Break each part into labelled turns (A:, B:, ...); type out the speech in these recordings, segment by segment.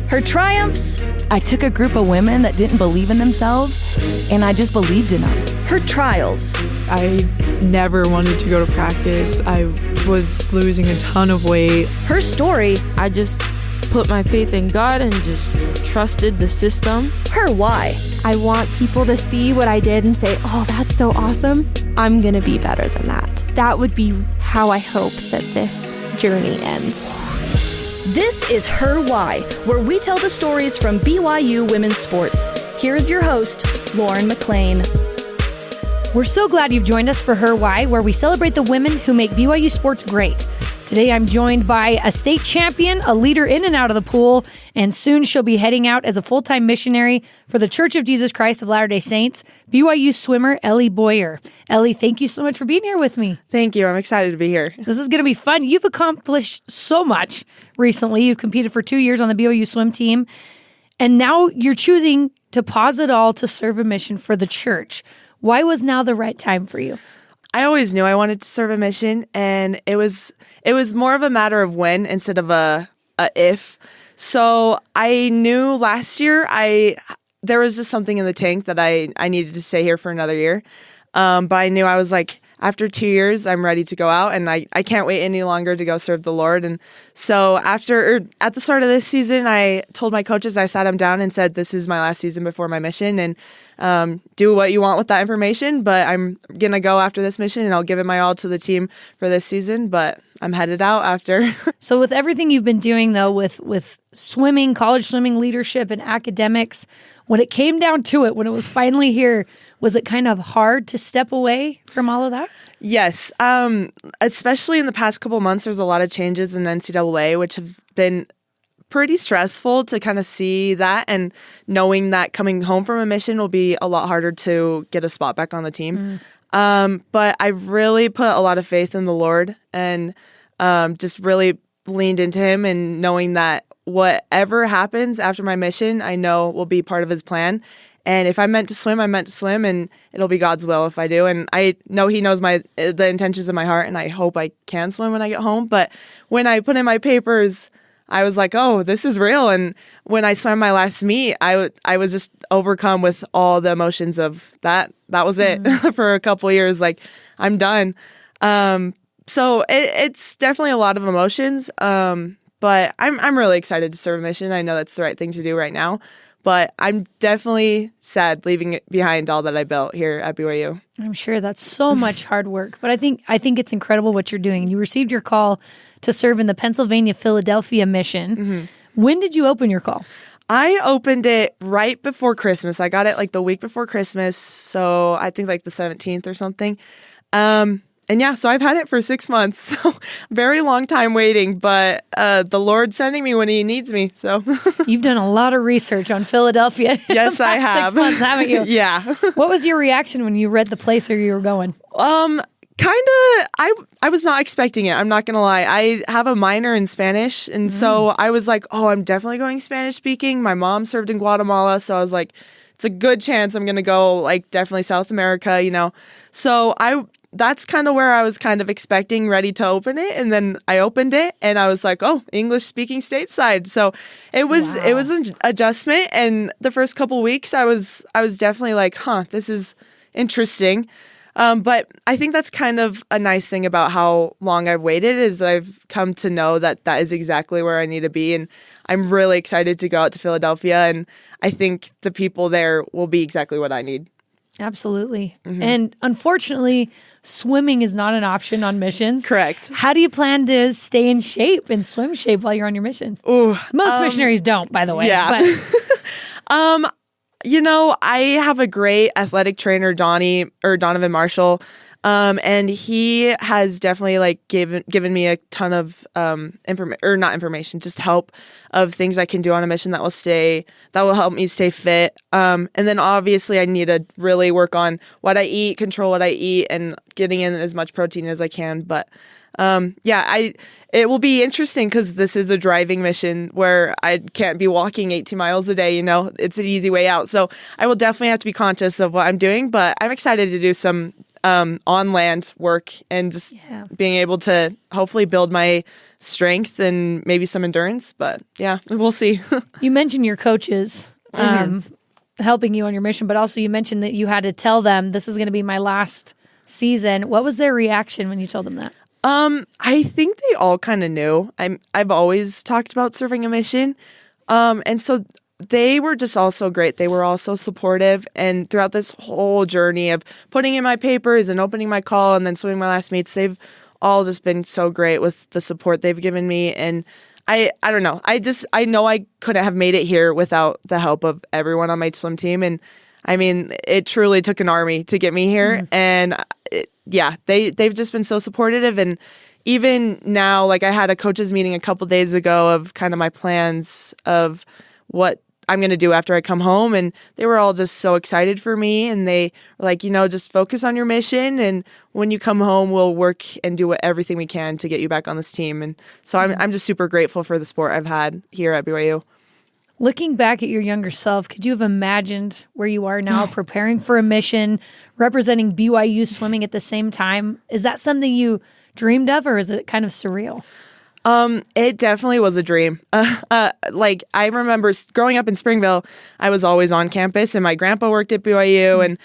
A: Her triumphs, I took a group of women that didn't believe in themselves, and I just believed in them. Her trials,
B: I never wanted to go to practice. I was losing a ton of weight.
A: Her story,
C: I just put my faith in God and just trusted the system.
A: Her why.
D: I want people to see what I did and say, oh, that's so awesome. I'm going to be better than that. That would be how I hope that this journey ends.
A: This is Her Why, where we tell the stories from BYU women's sports. Here is your host, Lauren McLean.
E: We're so glad you've joined us for Her Why, where we celebrate the women who make BYU sports great. Today, I'm joined by a state champion, a leader in and out of the pool, and soon she'll be heading out as a full-time missionary for the Church of Jesus Christ of Latter-day Saints, BYU swimmer Ellie Boyer. Ellie, thank you so much for being here with me.
F: Thank you. I'm excited to be here.
E: This is going to be fun. You've accomplished so much recently. You've competed for 2 years on the BYU swim team, and now you're choosing to pause it all to serve a mission for the church. Why was now the right time for you?
F: I always knew I wanted to serve a mission, and it was more of a matter of when instead of a if. So I knew last year there was just something in the tank that I needed to stay here for another year. But I knew I was like, after 2 years, I'm ready to go out, and I can't wait any longer to go serve the Lord. And so at the start of this season, I told my coaches, I sat them down and said, this is my last season before my mission, and do what you want with that information, but I'm going to go after this mission, and I'll give it my all to the team for this season, but I'm headed out after.
E: So with everything you've been doing, though, with swimming, college swimming leadership, and academics, when it came down to it, when it was finally here, was it kind of hard to step away from all of that?
F: Yes. Especially in the past couple months, there's a lot of changes in NCAA, which have been pretty stressful to kind of see that, and knowing that coming home from a mission will be a lot harder to get a spot back on the team. But I really put a lot of faith in the Lord, and just really leaned into Him, and knowing that whatever happens after my mission, I know will be part of His plan. And if I'm meant to swim, I'm meant to swim, and it'll be God's will if I do. And I know He knows the intentions of my heart, and I hope I can swim when I get home. But when I put in my papers, I was like, oh, this is real. And when I swam my last meet, I was just overcome with all the emotions of that. That was it for a couple years. Like, I'm done. So it's definitely a lot of emotions. But I'm really excited to serve a mission. I know that's the right thing to do right now. But I'm definitely sad leaving it behind, all that I built here at BYU.
E: I'm sure that's so much hard work. But I think it's incredible what you're doing. You received your call to serve in the Pennsylvania-Philadelphia mission. Mm-hmm. When did you open your call?
F: I opened it right before Christmas. I got it like the week before Christmas, so I think like the 17th or something. And yeah, so I've had it for 6 months, so very long time waiting, but the Lord's sending me when He needs me, so.
E: You've done a lot of research on Philadelphia.
F: Yes, I have.
E: 6 months, haven't you?
F: Yeah.
E: What was your reaction when you read the place where you were going?
F: I was not expecting it. I'm not going to lie. I have a minor in Spanish, and so I was like, oh, I'm definitely going Spanish speaking. My mom served in Guatemala, so I was like, it's a good chance I'm going to go, like, definitely South America, you know. So that's kind of where I was kind of expecting, ready to open it, and then I opened it, and I was like, oh, English speaking stateside. So it was an adjustment, and the first couple weeks I was definitely like, this is interesting. But I think that's kind of a nice thing about how long I've waited, is I've come to know that is exactly where I need to be, and I'm really excited to go out to Philadelphia, and I think the people there will be exactly what I need.
E: Absolutely. Mm-hmm. And unfortunately, swimming is not an option on missions.
F: Correct.
E: How do you plan to stay in shape and swim shape while you're on your mission?
F: Ooh,
E: most missionaries don't, by the way.
F: Yeah. But. You know, I have a great athletic trainer, Donovan Marshall, and he has definitely like given me a ton of just help of things I can do on a mission that will help me stay fit. And then obviously I need to really work on what I eat, control what I eat, and getting in as much protein as I can. But it will be interesting because this is a driving mission where I can't be walking 18 miles a day. You know, it's an easy way out. So I will definitely have to be conscious of what I'm doing, but I'm excited to do some on land work and just being able to hopefully build my strength and maybe some endurance. But yeah, we'll see.
E: You mentioned your coaches helping you on your mission, but also you mentioned that you had to tell them this is going to be my last season. What was their reaction when you told them that?
F: I think they all kind of knew. I've always talked about serving a mission. And so they were just all so great. They were all so supportive. And throughout this whole journey of putting in my papers and opening my call and then swimming my last meets, they've all just been so great with the support they've given me. And I don't know. I know I couldn't have made it here without the help of everyone on my swim team. And I mean, it truly took an army to get me here. And they've just been so supportive. And even now, like I had a coaches meeting a couple days ago of kind of my plans of what I'm going to do after I come home. And they were all just so excited for me. And they were like, just focus on your mission. And when you come home, we'll work and do everything we can to get you back on this team. And so I'm just super grateful for the support I've had here at BYU.
E: Looking back at your younger self, could you have imagined where you are now, preparing for a mission, representing BYU swimming at the same time? Is that something you dreamed of, or is it kind of surreal?
F: It definitely was a dream. Like I remember growing up in Springville, I was always on campus and my grandpa worked at BYU and,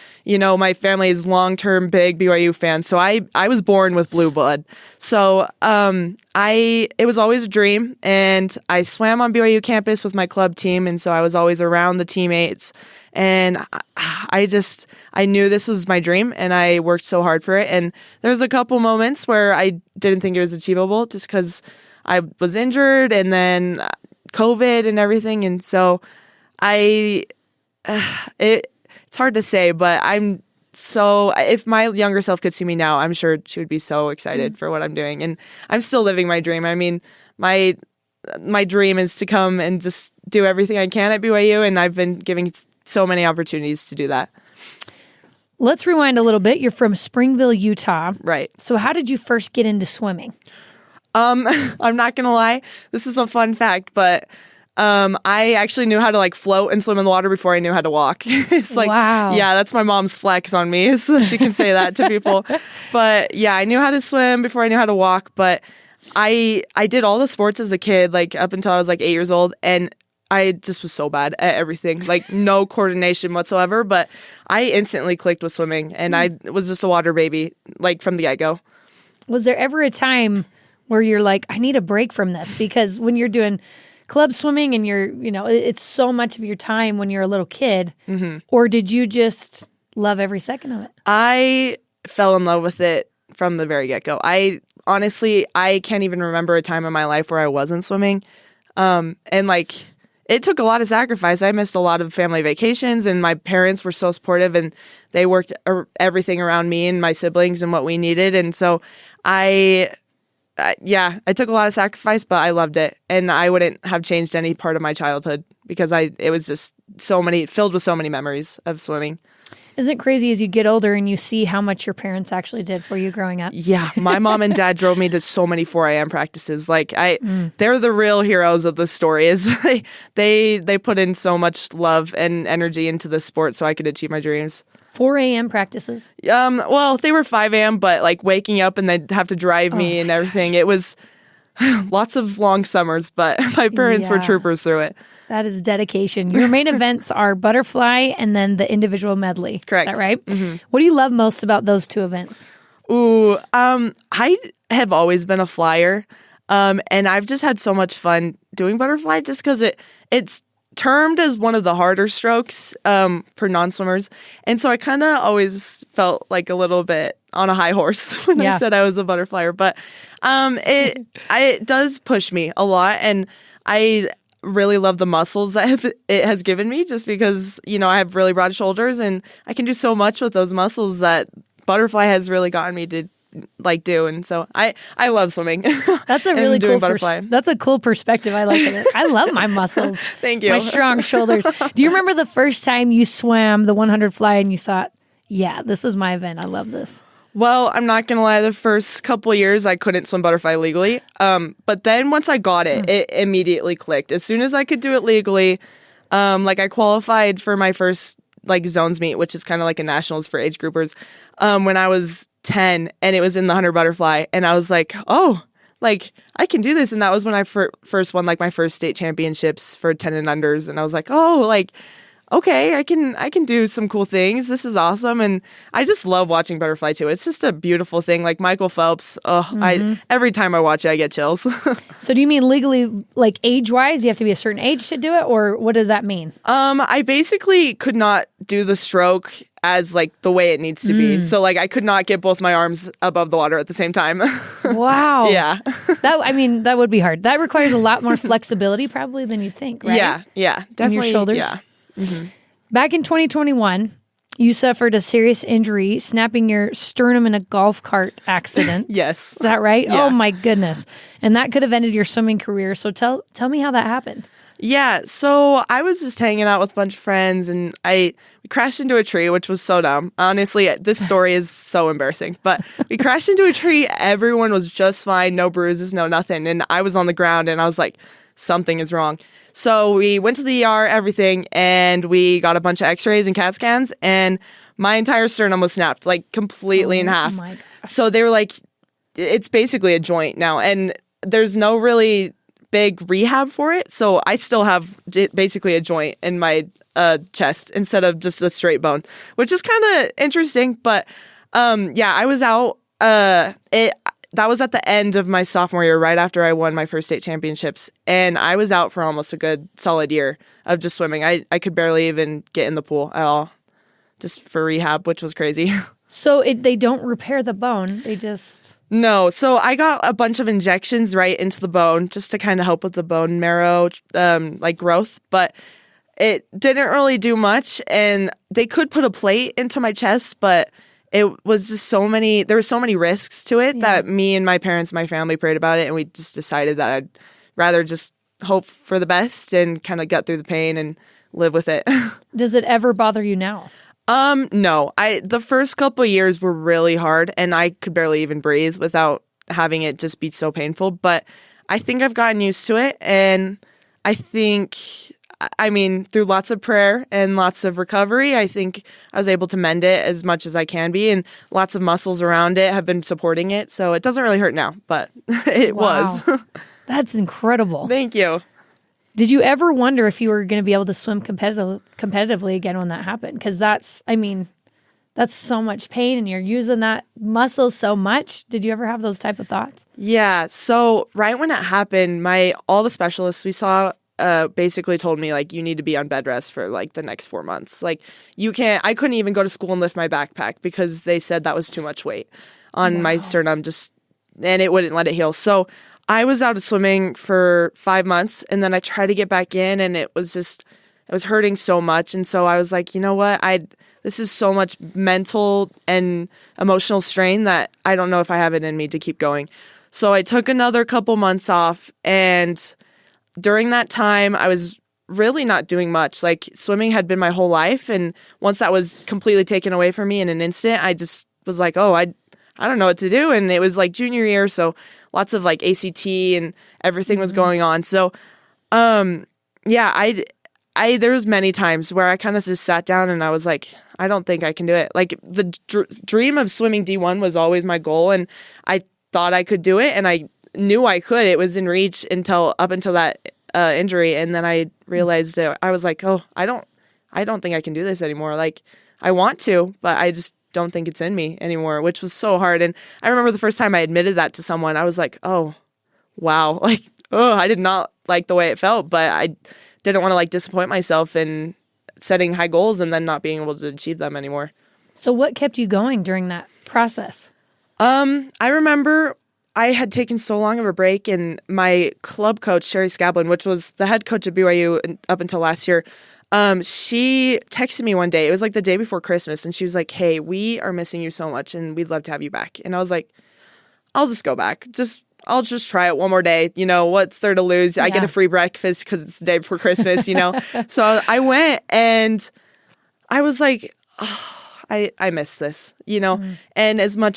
F: my family is long-term big BYU fans. So I was born with blue blood. So, it was always a dream and I swam on BYU campus with my club team. And so I was always around the teammates and I knew this was my dream and I worked so hard for it. And there was a couple moments where I didn't think it was achievable just because I was injured and then COVID and everything. And so it's hard to say, but if my younger self could see me now, I'm sure she would be so excited for what I'm doing. And I'm still living my dream. I mean, my dream is to come and just do everything I can at BYU. And I've been giving so many opportunities to do that.
E: Let's rewind a little bit. You're from Springville, Utah.
F: Right.
E: So how did you first get into swimming?
F: I'm not going to lie. This is a fun fact, but I actually knew how to float and swim in the water before I knew how to walk. It's
E: wow.
F: Yeah, that's my mom's flex on me. So she can say that to people. But yeah, I knew how to swim before I knew how to walk. But I did all the sports as a kid, up until I was 8 years old. And I just was so bad at everything, no coordination whatsoever. But I instantly clicked with swimming and I was just a water baby, from the get-go.
E: Was there ever a time where you're like, I need a break from this? Because when you're doing club swimming and it's so much of your time when you're a little kid, or did you just love every second of it? I
F: fell in love with it from the very get-go. I can't even remember a time in my life where I wasn't swimming. It took a lot of sacrifice. I missed a lot of family vacations and my parents were so supportive and they worked everything around me and my siblings and what we needed. And so I took a lot of sacrifice, but I loved it. And I wouldn't have changed any part of my childhood because it was just filled with so many memories of swimming.
E: Isn't it crazy as you get older and you see how much your parents actually did for you growing up?
F: Yeah. My mom and dad drove me to so many 4 a.m. practices. They're the real heroes of the story. They put in so much love and energy into the sport so I could achieve my dreams.
E: 4 a.m. practices?
F: Well, they were 5 a.m., but waking up and they'd have to drive me and everything. It was lots of long summers, but my parents were troopers through it.
E: That is dedication. Your main events are butterfly and then the individual medley.
F: Correct.
E: Is that right? Mm-hmm. What do you love most about those two events?
F: Ooh, I have always been a flyer, and I've just had so much fun doing butterfly just because it's termed as one of the harder strokes for non-swimmers. And so I kind of always felt like a little bit on a high horse when I said I was a butterflyer. But it does push me a lot, and I really love the muscles that it has given me just because, I have really broad shoulders and I can do so much with those muscles that butterfly has really gotten me to do. And so I love swimming.
E: That's a really cool that's a cool perspective. I like it. I love my muscles.
F: Thank you.
E: My strong shoulders. Do you remember the first time you swam the 100 fly and you thought, yeah, this is my event. I love this?
F: Well, I'm not going to lie. The first couple of years, I couldn't swim butterfly legally. But then once I got it, it immediately clicked. As soon as I could do it legally, I qualified for my first like zones meet, which is kind of like a nationals for age groupers, when I was 10, and it was in the 100 butterfly, and I was like, oh, like I can do this. And that was when I first won like my first state championships for 10 and unders, and I was like, oh, like, okay, I can do some cool things. This is awesome. And I just love watching butterfly too. It's just a beautiful thing. Like Michael Phelps, every time I watch it, I get chills.
E: So do you mean legally, like age-wise, you have to be a certain age to do it, or what does that mean?
F: I basically could not do the stroke as like the way it needs to be. So like I could not get both my arms above the water at the same time.
E: Wow.
F: Yeah.
E: That would be hard. That requires a lot more flexibility probably than you'd think, right?
F: Yeah, definitely.
E: In your shoulders?
F: Yeah.
E: Back in 2021, you suffered a serious injury, snapping your sternum in a golf cart accident.
F: Yes.
E: Is that right?
F: Yeah.
E: Oh my goodness. And that could have ended your swimming career. So tell me how that happened.
F: Yeah, so I was just hanging out with a bunch of friends, and we crashed into a tree, which was so dumb. Honestly, this story is so embarrassing. But we crashed into a tree. Everyone was just fine. No bruises, no nothing. And I was on the ground, and I was like, something is wrong. So we went to the ER, everything, and we got a bunch of x-rays and CAT scans, and my entire sternum was snapped, like completely in half.
E: My gosh.
F: So they were like, it's basically a joint now, and there's no really big rehab for it. So I still have basically a joint in my chest instead of just a straight bone, which is kind of interesting. But I was out. That was at the end of my sophomore year, right after I won my first state championships. And I was out for almost a good solid year of just swimming. I could barely even get in the pool at all, just for rehab, which was crazy.
E: So they don't repair the bone. They just...
F: No. So I got a bunch of injections right into the bone just to kind of help with the bone marrow like growth. But it didn't really do much. And they could put a plate into my chest, but it was just there were so many risks to it that me and my parents, my family prayed about it. And we just decided that I'd rather just hope for the best and kind of gut through the pain and live with it.
E: Does it ever bother you now?
F: No. The first couple of years were really hard, and I could barely even breathe without having it just be so painful. But I think I've gotten used to it, and I think, through lots of prayer and lots of recovery, I think I was able to mend it as much as I can be, and lots of muscles around it have been supporting it, so it doesn't really hurt now, but it was.
E: That's incredible.
F: Thank you.
E: Did you ever wonder if you were going to be able to swim competitively again when that happened? Because that's so much pain, and you're using that muscle so much. Did you ever have those type of thoughts? Yeah.
F: So right when it happened, all the specialists we saw basically told me, like, you need to be on bed rest for like the next 4 months. Like, I couldn't even go to school and lift my backpack because they said that was too much weight on my sternum, and it wouldn't let it heal. So I was out of swimming for 5 months, and then I tried to get back in, and it was hurting so much. And so I was like, you know what? This is so much mental and emotional strain that I don't know if I have it in me to keep going. So I took another couple months off, and during that time, I was really not doing much. Like, swimming had been my whole life, and once that was completely taken away from me in an instant, I just was like, oh, I don't know what to do. And it was like junior year, so lots of like ACT and everything was going on. So, there was many times where I kind of just sat down and I was like, I don't think I can do it. Like, the dream of swimming D1 was always my goal, and I thought I could do it, and I knew I could. It was in reach up until that injury, and then I realized I was like, oh, I don't think I can do this anymore. Like, I want to, but I just don't think it's in me anymore, which was so hard. And I remember the first time I admitted that to someone, I was like, oh, wow. Like, I did not like the way it felt, but I didn't want to like disappoint myself in setting high goals and then not being able to achieve them anymore.
E: So what kept you going during that process?
F: I remember I had taken so long of a break, and my club coach, Sherry Scablin, which was the head coach at BYU up until last year, she texted me one day. It was like the day before Christmas, and she was like, hey, we are missing you so much, and we'd love to have you back. And I was like, I'll just go back. I'll just try it one more day. You know, what's there to lose? I get a free breakfast because it's the day before Christmas, you know? So I went, and I was like, oh, I miss this, you know? And as much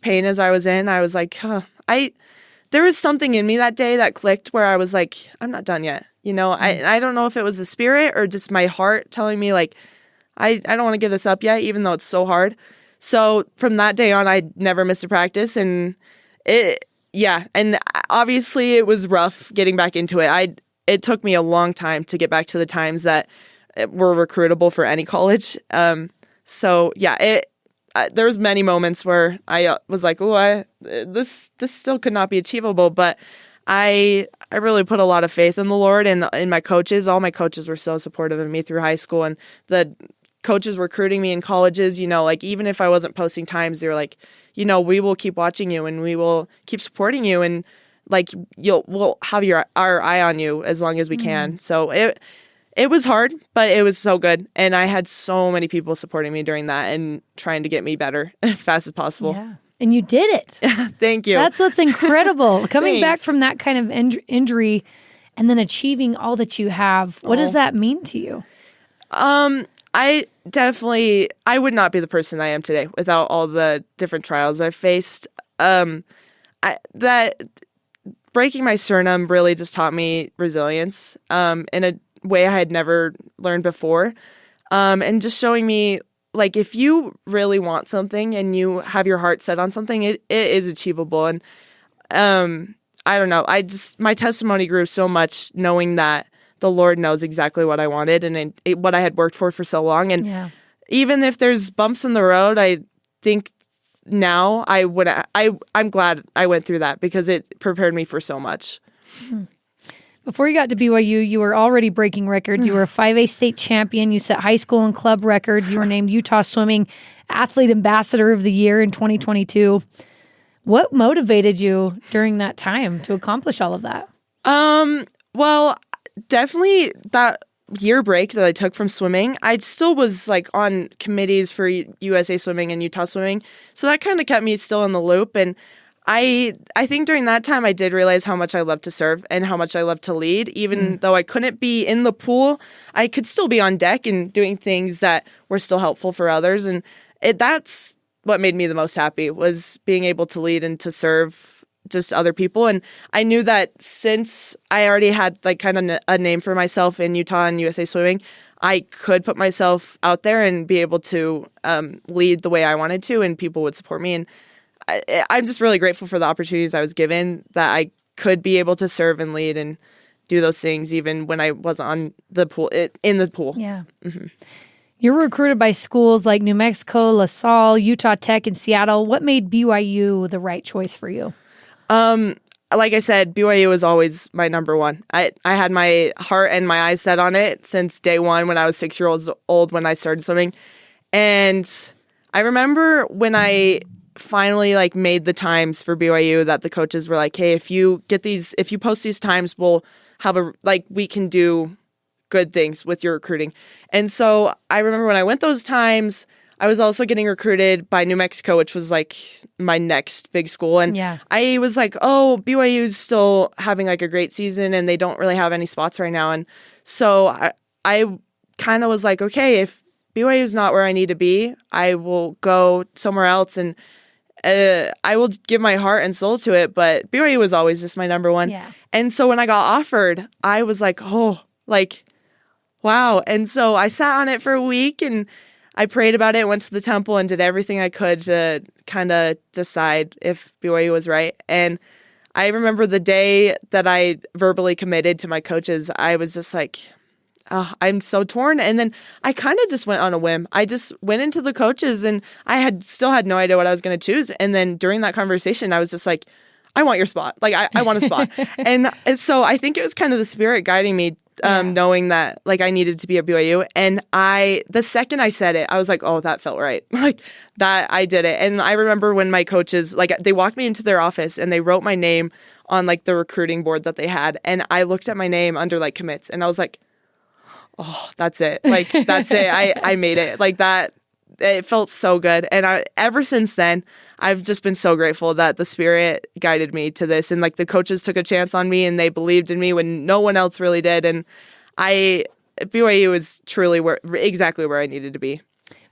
F: pain as I was in, I was like, there was something in me that day that clicked where I was like, I'm not done yet. You know, I don't know if it was the spirit or just my heart telling me, like, I don't want to give this up yet, even though it's so hard. So from that day on, I never missed a practice, and and obviously it was rough getting back into it. It took me a long time to get back to the times that were recruitable for any college. There was many moments where I was like, oh, this still could not be achievable, but I really put a lot of faith in the Lord and in my coaches. All my coaches were so supportive of me through high school, and the coaches recruiting me in colleges, like even if I wasn't posting times, they were like, we will keep watching you and we will keep supporting you, and like we'll have our eye on you as long as we can. So it was hard, but it was so good, and I had so many people supporting me during that and trying to get me better as fast as possible.
E: Yeah. And you did it.
F: Thank you.
E: That's what's incredible. Coming back
F: Thanks.
E: from that kind of injury and then achieving all that you have, what does that mean to you?
F: I would not be the person I am today without all the different trials I've faced. That breaking my sternum really just taught me resilience in a way I had never learned before, and just showing me, like, if you really want something and you have your heart set on something, it is achievable. And I don't know, my testimony grew so much knowing that the Lord knows exactly what I wanted and what I had worked for so long. And even if there's bumps in the road, I think now I'm glad I went through that, because it prepared me for so much.
E: Before you got to BYU, you were already breaking records. You were a 5A state champion. You set high school and club records. You were named Utah Swimming Athlete Ambassador of the Year in 2022. What motivated you during that time to accomplish all of that?
F: Well, definitely that year break that I took from swimming, I still was like on committees for USA Swimming and Utah Swimming. So that kind of kept me still in the loop. And I think during that time I did realize how much I love to serve and how much I love to lead. Even though I couldn't be in the pool, I could still be on deck and doing things that were still helpful for others. And that's what made me the most happy, was being able to lead and to serve just other people. And I knew that since I already had like kind of a name for myself in Utah and USA Swimming, I could put myself out there and be able to lead the way I wanted to, and people would support me. And I'm just really grateful for the opportunities I was given, that I could be able to serve and lead and do those things even when I wasn't on the pool, in the pool.
E: Yeah. Mm-hmm. You were recruited by schools like New Mexico, La Salle, Utah Tech, and Seattle. What made BYU the right choice for you?
F: Like I said, BYU was always my number one. I had my heart and my eyes set on it since day one when I was 6 years old when I started swimming. And I remember when I finally like made the times for BYU, that the coaches were like, hey, if you post these times, we'll have we can do good things with your recruiting. And so I remember when I went those times, I was also getting recruited by New Mexico, which was like my next big school. And I was like, oh, BYU's still having like a great season and they don't really have any spots right now. And so I kind of was like, okay, if BYU's not where I need to be, I will go somewhere else and I will give my heart and soul to it. But BYU was always just my number one. Yeah. And so when I got offered, I was like, oh, like, wow. And so I sat on it for a week and I prayed about it, went to the temple and did everything I could to kind of decide if BYU was right. And I remember the day that I verbally committed to my coaches, I was just like, oh, I'm so torn. And then I kind of just went on a whim. I just went into the coaches and I still had no idea what I was going to choose. And then during that conversation, I was just like, I want your spot. Like, I want a spot. And so I think it was kind of the Spirit guiding me, knowing that like I needed to be at BYU. And the second I said it, I was like, oh, that felt right. Like that I did it. And I remember when my coaches, like they walked me into their office and they wrote my name on like the recruiting board that they had. And I looked at my name under like commits and I was like, oh, that's it. Like, that's it. I made it. Like that. It felt so good. And ever since then, I've just been so grateful that the Spirit guided me to this. And like the coaches took a chance on me and they believed in me when no one else really did. And BYU is truly exactly where I needed to be.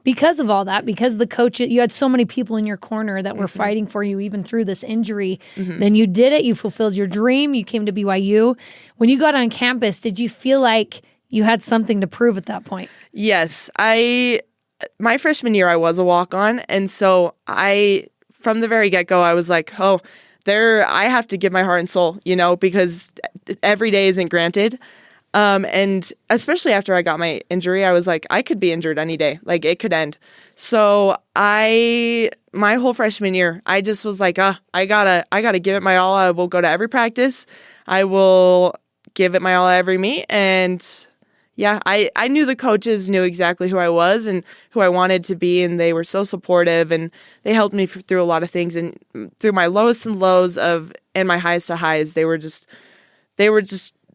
E: Because of all that, because the coach, you had so many people in your corner that were fighting for you even through this injury. Then you did it. You fulfilled your dream. You came to BYU. When you got on campus, did you feel like You had something to prove at that point.
F: Yes. My freshman year, I was a walk-on. And so from the very get-go, I was like, I have to give my heart and soul, because every day isn't granted. And especially after I got my injury, I was like, I could be injured any day. Like, it could end. So my whole freshman year, I just was like, I gotta give it my all. I will go to every practice. I will give it my all at every meet. And yeah, I knew the coaches knew exactly who I was and who I wanted to be. And they were so supportive, and they helped me through a lot of things. And through my lowest and lows and my highest to highs, they were just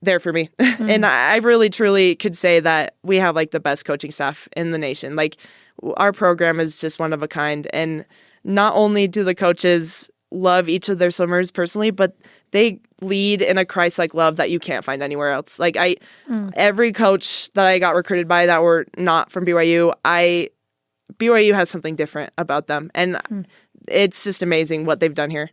F: there for me. And I really, truly could say that we have like the best coaching staff in the nation. Like, our program is just one of a kind. And not only do the coaches love each of their swimmers personally, but they lead in a Christ-like love that you can't find anywhere else. Like, every coach that I got recruited by that were not from BYU, BYU has something different about them. And it's just amazing what they've done here.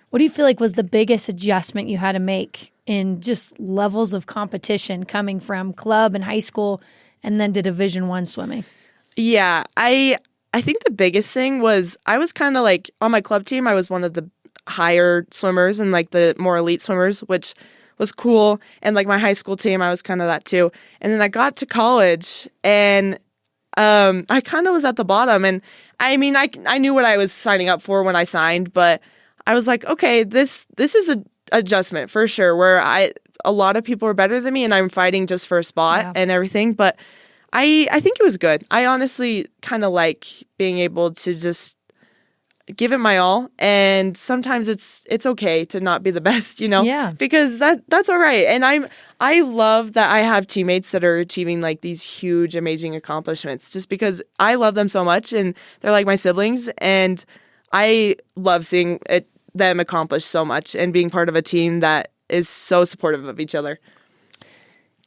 E: What do you feel like was the biggest adjustment you had to make in just levels of competition coming from club and high school and then to Division I swimming? Yeah,
F: I think the biggest thing was I was kind of like, on my club team, I was one of the higher swimmers and like the more elite swimmers, which was cool. And like my high school team, I was kind of that too. And then I got to college, and I kind of was at the bottom. And I mean, I knew what I was signing up for when I signed, but I was like, okay, this is a adjustment for sure, where a lot of people are better than me, and I'm fighting just for a spot and everything. But I think it was good. I honestly kind of like being able to just give it my all, and sometimes it's okay to not be the best,
E: Yeah.
F: because that's all right. And I love that I have teammates that are achieving like these huge, amazing accomplishments, just because I love them so much, and they're like my siblings, and I love seeing them accomplish so much and being part of a team that is so supportive of each other.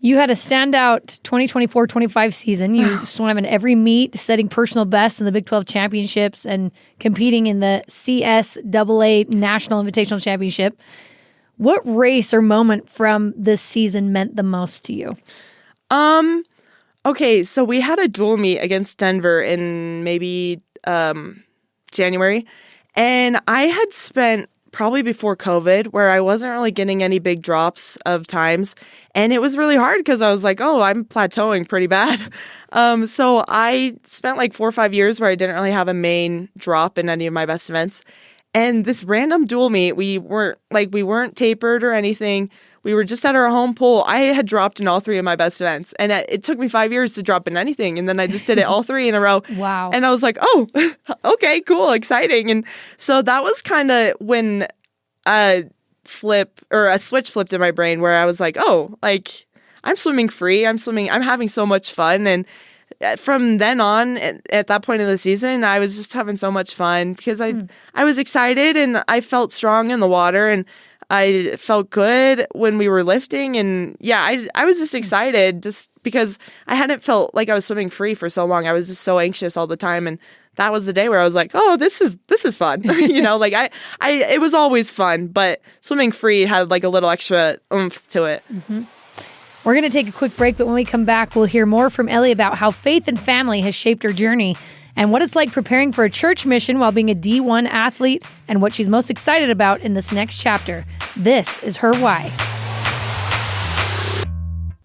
E: You had a standout 2024-25 season. You swam in every meet, setting personal bests in the Big 12 championships and competing in the CSAA National Invitational Championship. What race or moment from this season meant the most to you?
F: Okay, so we had a dual meet against Denver in maybe January, and I had spent probably before COVID, where I wasn't really getting any big drops of times. And it was really hard because I was like, I'm plateauing pretty bad. So I spent like 4 or 5 years where I didn't really have a main drop in any of my best events. And this random dual meet, we weren't tapered or anything. We were just at our home pool. I had dropped in all 3 of my best events, and it took me 5 years to drop in anything. And then I just did it all 3 in a row.
E: Wow.
F: And I was like, okay, cool, exciting. And so that was kind of when a switch flipped in my brain, where I was like, I'm swimming free. I'm having so much fun. And from then on, at that point in the season, I was just having so much fun because I was excited, and I felt strong in the water, and I felt good when we were lifting. And yeah, I was just excited just because I hadn't felt like I was swimming free for so long. I was just so anxious all the time. And that was the day where I was like, this is fun. It was always fun, but swimming free had like a little extra oomph to it.
E: Mm-hmm. We're going to take a quick break, but when we come back, we'll hear more from Ellie about how faith and family has shaped her journey and what it's like preparing for a church mission while being a D1 athlete and what she's most excited about in this next chapter. This is Her Why.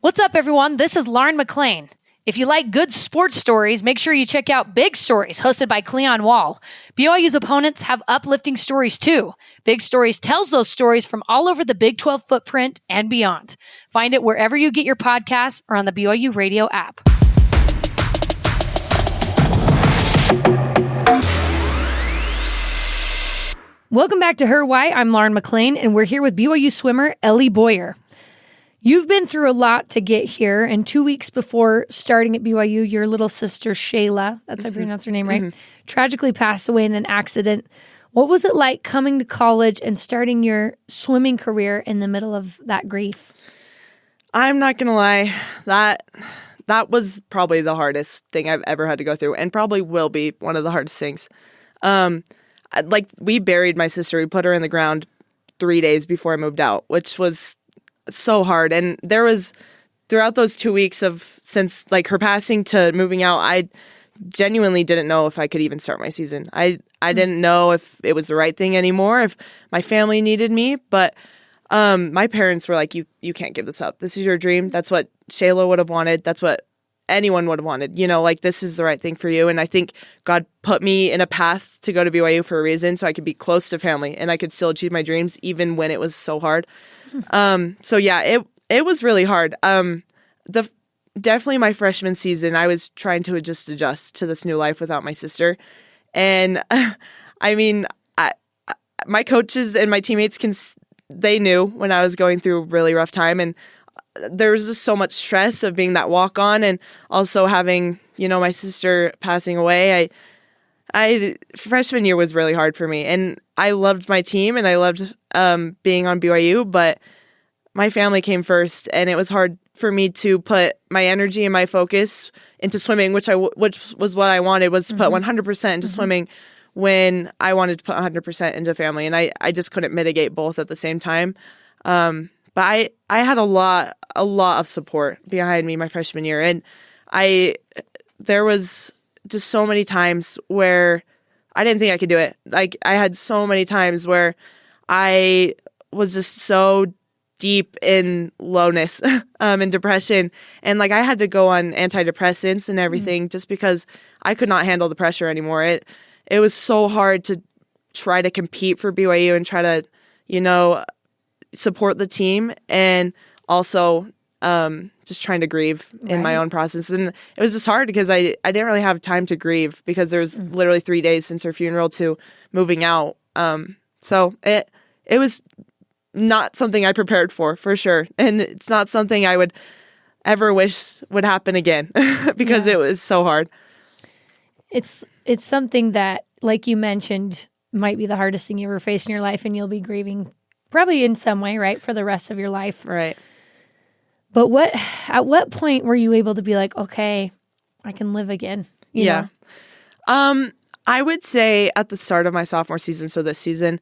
E: What's up, everyone? This is Lauren McLean. If you like good sports stories, make sure you check out Big Stories, hosted by Cleon Wall. BYU's opponents have uplifting stories, too. Big Stories tells those stories from all over the Big 12 footprint and beyond. Find it wherever you get your podcasts or on the BYU radio app. Welcome back to Her Why. I'm Lauren McLean, and we're here with BYU swimmer Ellie Boyer. You've been through a lot to get here, and 2 weeks before starting at BYU, your little sister, Shaela, that's how I pronounce her name, right? Tragically passed away in an accident. What was it like coming to college and starting your swimming career in the middle of that grief?
F: I'm not going to lie. That was probably the hardest thing I've ever had to go through, and probably will be one of the hardest things. We buried my sister. We put her in the ground 3 days before I moved out, which was so hard. And there was throughout those 2 weeks since like her passing to moving out, I genuinely didn't know if I could even start my season. I didn't know if it was the right thing anymore, if my family needed me, but my parents were like, you can't give this up. This is your dream. That's what Shaela would have wanted. That's what anyone would have wanted. Like this is the right thing for you. And I think God put me in a path to go to BYU for a reason, so I could be close to family and I could still achieve my dreams even when it was so hard. So yeah, it was really hard. Definitely my freshman season, I was trying to adjust to this new life without my sister. And I mean, my coaches and my teammates they knew when I was going through a really rough time, and there was just so much stress of being that walk-on and also having, my sister passing away. Freshman year was really hard for me, and I loved my team and I loved being on BYU, but my family came first, and it was hard for me to put my energy and my focus into swimming, which was what I wanted, was to put 100% into swimming when I wanted to put 100% into family, and I just couldn't mitigate both at the same time. But I had a lot of support behind me my freshman year, and there was just so many times where I didn't think I could do it. Like I had so many times where I was just so deep in lowness and depression, and like I had to go on antidepressants and everything just because I could not handle the pressure anymore. It was so hard to try to compete for BYU and try to support the team, and also just trying to grieve in my own process. And it was just hard because I didn't really have time to grieve because there was literally 3 days since her funeral to moving out. So it was not something I prepared for sure. And it's not something I would ever wish would happen again because it was so hard.
E: It's something that, like you mentioned, might be the hardest thing you ever faced in your life, and you'll be grieving probably in some way, right, for the rest of your life.
F: Right.
E: But at what point were you able to be like, okay, I can live again? You know?
F: I would say at the start of my sophomore season, so this season,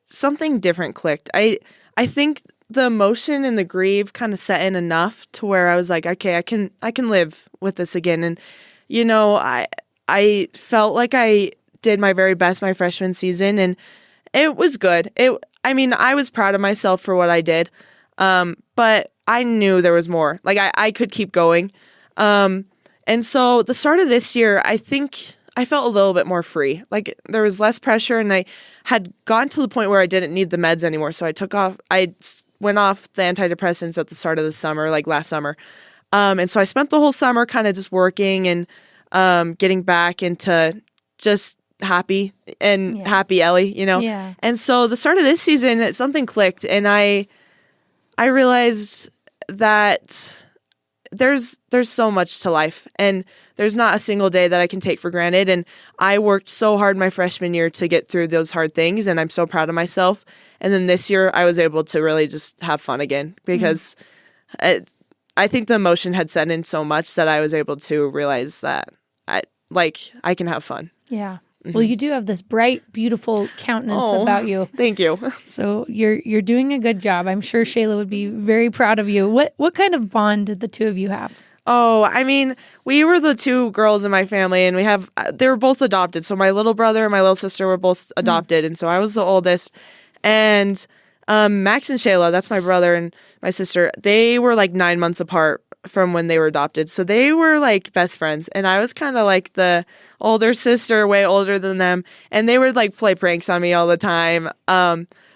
F: something different clicked. I think the emotion and the grief kind of set in enough to where I was like, okay, I can live with this again. And I felt like I did my very best my freshman season, and it was good. I was proud of myself for what I did, but I knew there was more. Like I could keep going. And so the start of this year, I think I felt a little bit more free. Like there was less pressure, and I had gotten to the point where I didn't need the meds anymore. So I went off the antidepressants at the start of the summer, like last summer. And so I spent the whole summer kind of just working and getting back into just happy Ellie,
E: Yeah.
F: And so the start of this season, something clicked, and I realized that there's so much to life, and there's not a single day that I can take for granted. And I worked so hard my freshman year to get through those hard things, and I'm so proud of myself. And then this year I was able to really just have fun again because I think the emotion had set in so much that I was able to realize that I can have fun.
E: Yeah. Well, you do have this bright, beautiful countenance about you.
F: Thank you.
E: So you're doing a good job. I'm sure Shaela would be very proud of you. What kind of bond did the two of you have?
F: Oh, we were the two girls in my family, and they were both adopted. So my little brother and my little sister were both adopted, and so I was the oldest. And Max and Shaela, that's my brother and my sister, they were like 9 months apart from when they were adopted. So they were like best friends, and I was kind of like the older sister, way older than them, and they would like play pranks on me all the time.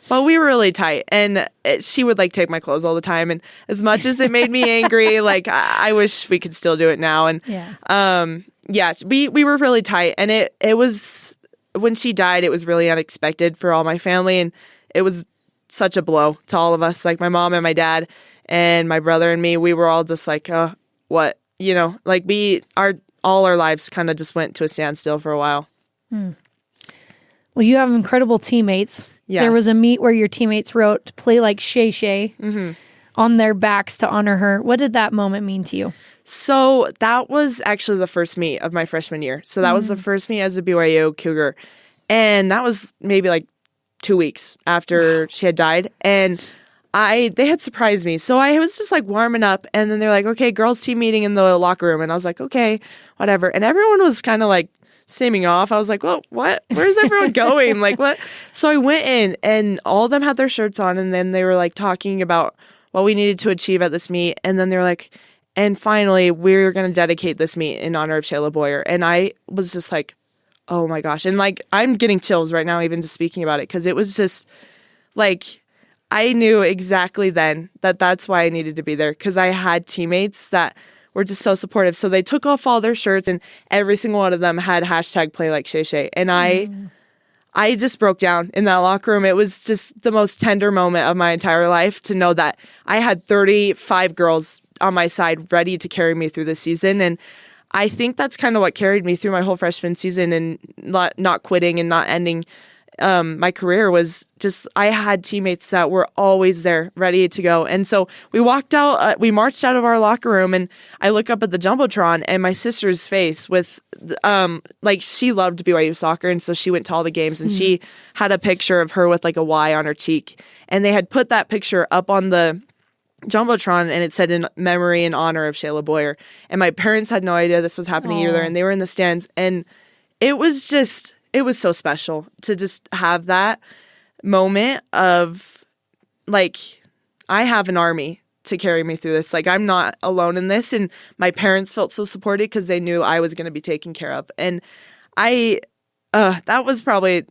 F: But we were really tight, and she would like take my clothes all the time, and as much as it made me angry, like I wish we could still do it now. And we were really tight, and it was, when she died, it was really unexpected for all my family, and it was such a blow to all of us, like my mom and my dad and my brother and me. We were all just like, what, like all our lives kind of just went to a standstill for a while.
E: Well, you have incredible teammates.
F: Yes.
E: There was a meet where your teammates wrote "Play like Shay Shay" on their backs to honor her. What did that moment mean to you?
F: So that was actually the first meet of my freshman year. So that was the first meet as a BYU Cougar. And that was maybe like 2 weeks after she had died. And they had surprised me. So I was just like warming up, and then they're like, okay, girls team meeting in the locker room. And I was like, okay, whatever. And everyone was kind of like seeming off. I was like, well, what? Where's everyone going? Like, what? So I went in, and all of them had their shirts on, and then they were like talking about what we needed to achieve at this meet. And then they're like, and finally, we're going to dedicate this meet in honor of Shaela Boyer. And I was just like, oh my gosh. And like, I'm getting chills right now, even just speaking about it, because it was just like, I knew exactly then that that's why I needed to be there, because I had teammates that were just so supportive. So they took off all their shirts, and every single one of them had hashtag play like Shay Shay. And I just broke down in that locker room. It was just the most tender moment of my entire life to know that I had 35 girls on my side ready to carry me through the season. And I think that's kind of what carried me through my whole freshman season, and not quitting and not ending my career was just, I had teammates that were always there ready to go. And so we walked out, we marched out of our locker room, and I look up at the Jumbotron, and my sister's face with, like, she loved BYU soccer. And so she went to all the games, and she had a picture of her with like a Y on her cheek. And they had put that picture up on the Jumbotron, and it said in memory and honor of Shaela Boyer. And my parents had no idea this was happening either. And they were in the stands, and it was so special to just have that moment of like, I have an army to carry me through this. Like, I'm not alone in this. And my parents felt so supported because they knew I was going to be taken care of. And that was probably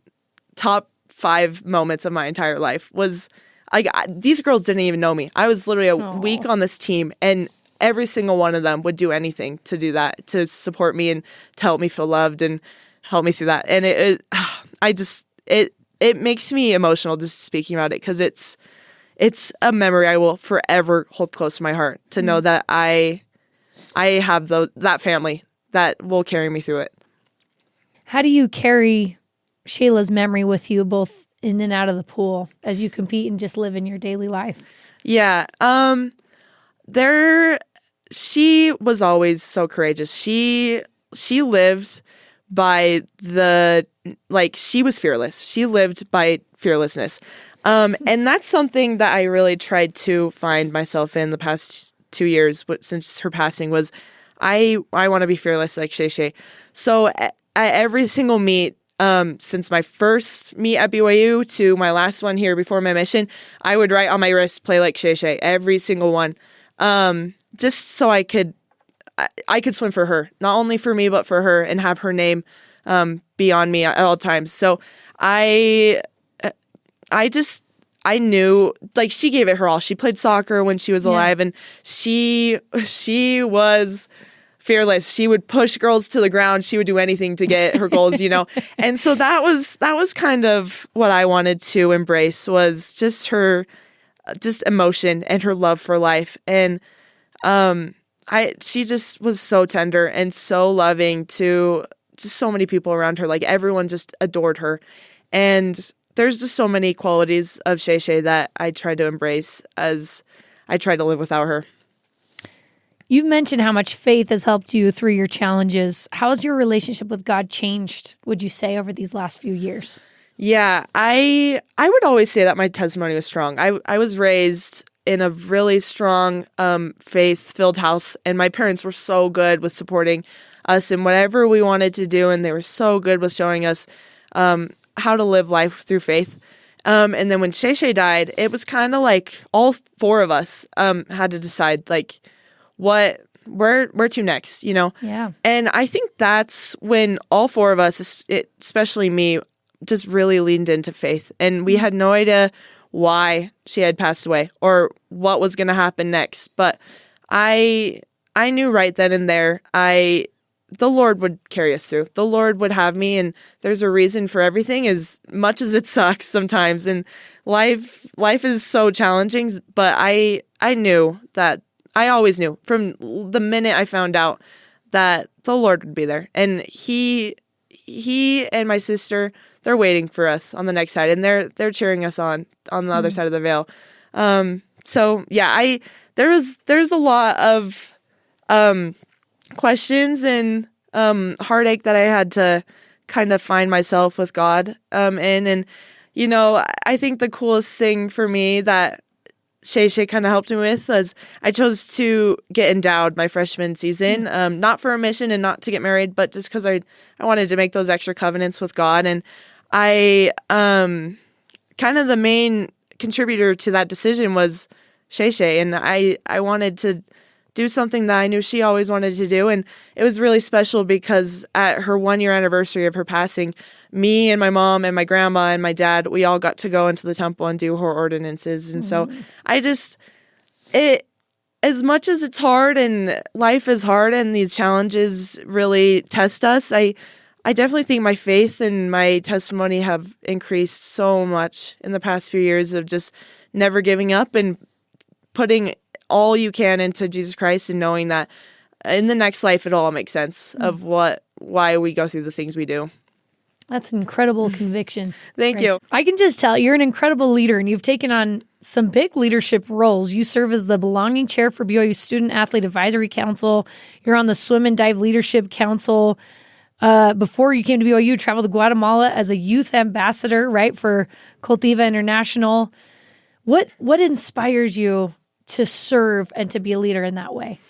F: top 5 moments of my entire life. Was like, these girls didn't even know me. I was literally a week on this team, and every single one of them would do anything to do that, to support me and to help me feel loved and help me through that. And it makes me emotional just speaking about it, because it's a memory I will forever hold close to my heart, to know that I have that family that will carry me through it.
E: How do you carry Shayla's memory with you both in and out of the pool as you compete and just live in your daily life? Yeah.
F: She was always so courageous. She lived by she was fearless. She lived by fearlessness. And that's something that I really tried to find myself in the past 2 years since her passing, was I want to be fearless like Shay Shay. So at every single meet, since my first meet at BYU to my last one here before my mission, I would write on my wrist, play like Shay Shay, every single one. Just so I could swim for her, not only for me, but for her, and have her name be on me at all times. So I knew, like, she gave it her all. She played soccer when she was alive, and she was fearless. She would push girls to the ground. She would do anything to get her goals, And so that was kind of what I wanted to embrace, was just her, just emotion and her love for life. And she just was so tender and so loving to just so many people around her. Like, everyone just adored her. And there's just so many qualities of Shay Shay that I try to embrace as I try to live without her.
E: You've mentioned how much faith has helped you through your challenges. How has your relationship with God changed, would you say, over these last few years?
F: Yeah, I would always say that my testimony was strong. I was raised in a really strong, faith-filled house, and my parents were so good with supporting us in whatever we wanted to do, and they were so good with showing us how to live life through faith. And then when Shay Shay died, it was kind of like all 4 of us had to decide, like, where to next,
E: Yeah.
F: And I think that's when all 4 of us, especially me, just really leaned into faith. And we had no idea why she had passed away or what was going to happen next. But I knew right then and there, the Lord would carry us through. The Lord would have me, and there's a reason for everything, as much as it sucks sometimes. And life is so challenging, but I knew that, I always knew from the minute I found out that the Lord would be there. And he and my sister, they're waiting for us on the next side, and they're cheering us on the other side of the veil. So yeah, there's a lot of questions and heartache that I had to kind of find myself with God in. And I think the coolest thing for me that Shay kind of helped me with was I chose to get endowed my freshman season, not for a mission and not to get married, but just because I wanted to make those extra covenants with God. And I kind of the main contributor to that decision was Shay. And I wanted to do something that I knew she always wanted to do. And it was really special because at her 1-year anniversary of her passing, me and my mom and my grandma and my dad, we all got to go into the temple and do her ordinances. And so as much as it's hard and life is hard and these challenges really test us, I definitely think my faith and my testimony have increased so much in the past few years of just never giving up and putting all you can into Jesus Christ and knowing that in the next life, it'll all make sense of why we go through the things we do.
E: That's an incredible conviction.
F: Thank you.
E: I can just tell you're an incredible leader, and you've taken on some big leadership roles. You serve as the belonging chair for BYU Student Athlete Advisory Council. You're on the Swim and Dive Leadership Council. Before you came to BYU, you traveled to Guatemala as a youth ambassador, right, for Cultiva International. What inspires you to serve and to be a leader in that way?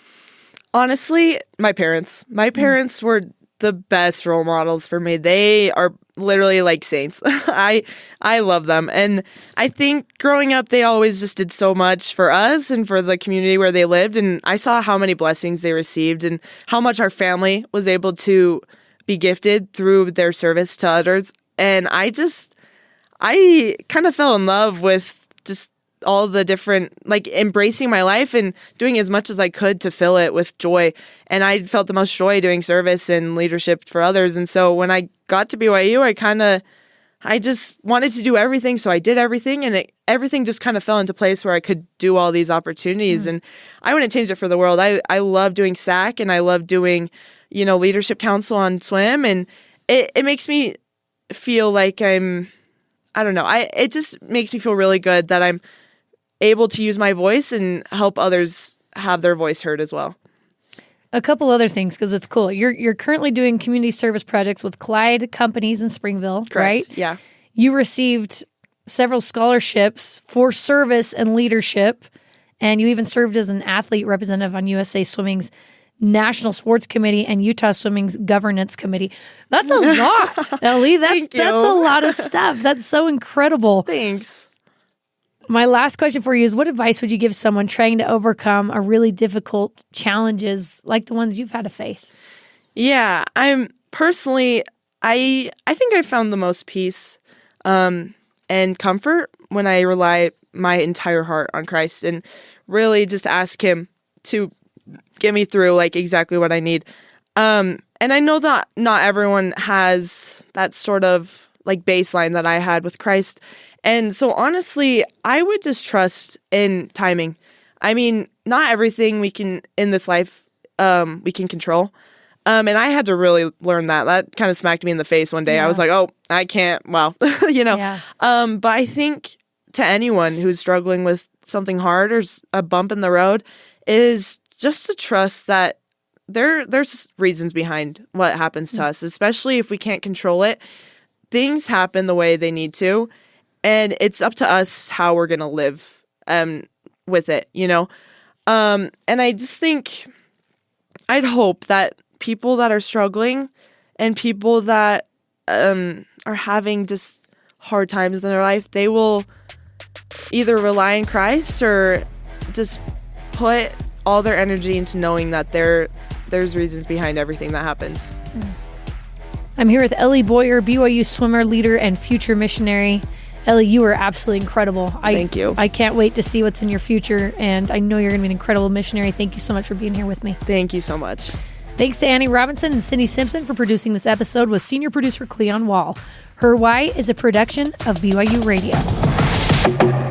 F: Honestly, my parents. My parents were the best role models for me. They are literally like saints. I love them. And I think growing up, they always just did so much for us and for the community where they lived. And I saw how many blessings they received and how much our family was able to be gifted through their service to others. And I kind of fell in love with just all the different, like embracing my life and doing as much as I could to fill it with joy. And I felt the most joy doing service and leadership for others. And so when I got to BYU, I just wanted to do everything. So I did everything, and everything just kind of fell into place where I could do all these opportunities. And I wouldn't change it for the world. I love doing SAC, and I love doing, leadership council on swim. And it makes me feel like it just makes me feel really good that I'm able to use my voice and help others have their voice heard as well.
E: A couple other things, because it's cool. You're currently doing community service projects with Clyde Companies in Springville,
F: Correct.
E: Right?
F: Yeah.
E: You received several scholarships for service and leadership, and you even served as an athlete representative on USA Swimming's National Sports Committee and Utah Swimming's Governance Committee. That's a lot, Ellie. That's a lot of stuff. That's so incredible.
F: Thanks.
E: My last question for you is, what advice would you give someone trying to overcome a really difficult challenges like the ones you've had to face?
F: Yeah, I think I found the most peace and comfort when I rely my entire heart on Christ and really just ask him to get me through like exactly what I need. And I know that not everyone has that sort of like baseline that I had with Christ. And so honestly, I would just trust in timing. I mean, not everything we can in this life we can control. And I had to really learn that. That kind of smacked me in the face one day. Yeah. I was like, oh, I can't. Well, Yeah. But I think to anyone who's struggling with something hard or a bump in the road is just to trust that there's reasons behind what happens to us, especially if we can't control it. Things happen the way they need to. And it's up to us how we're going to live with it, And I just think I'd hope that people that are struggling and people that are having just hard times in their life, they will either rely on Christ or just put all their energy into knowing that there's reasons behind everything that happens.
E: I'm here with Ellie Boyer, BYU swimmer, leader, and future missionary. Ellie, you are absolutely incredible.
F: Thank you.
E: I can't wait to see what's in your future, and I know you're going to be an incredible missionary. Thank you so much for being here with me.
F: Thank you so much.
E: Thanks to Annie Robinson and Cindy Simpson for producing this episode with senior producer Cleon Wall. Her Why is a production of BYU Radio.